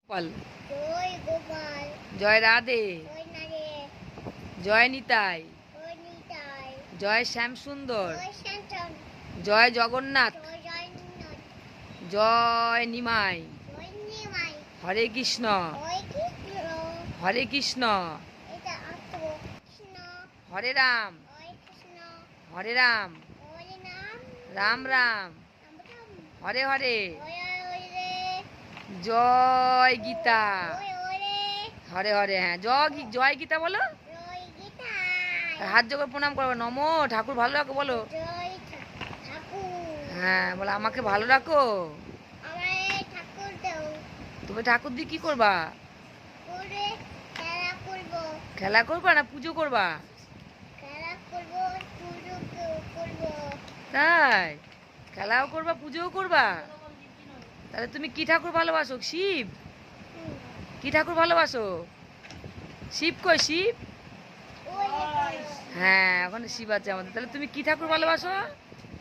গোপাল, জয় গোপাল, জয় রাধে, জয় নারে, জয় নিতাই, জয় নিতাই, জয় শ্যাম সুন্দর, জয় শান্তন, জয় জগন্নাথ, জয় জয়নাথ, জয় নিমাই, জয় নিমাই, হরে কৃষ্ণ, জয় কৃষ্ণ, হরে কৃষ্ণ, এটা আত্ম কৃষ্ণ, হরে রাম, জয় কৃষ্ণ, হরে রাম, হরে নাম, রাম রাম, রাম রাম, হরে হরে, জয় হরে, জয় গীতা, জয় হরে, হরে হরে। হ্যাঁ, জয় গীতা বলো। জয় গীতা, হাত জোড় করে প্রণাম করবো। নমো ঠাকুর ভালো রাখো বলো। জয় ঠাকুর, হ্যাঁ, বলো আমাকে ভালো রাখো। আমার ঠাকুর দাও, তুমি ঠাকুর দিয়ে কি করবা? করে খেলা করবো, খেলা করবা না পুজো করবা? খেলা করবো, পুজো করবো, তাই খেলাও করবা পুজোও করবা? তাহলে তুমি কি ঠাকুর ভালোবাসো? শিব? হুম, কি ঠাকুর ভালোবাসো? শিব কই শিব? ওই হ্যাঁ, ওখানে শিব আছে আমাদের। তাহলে তুমি কি ঠাকুর ভালোবাসো?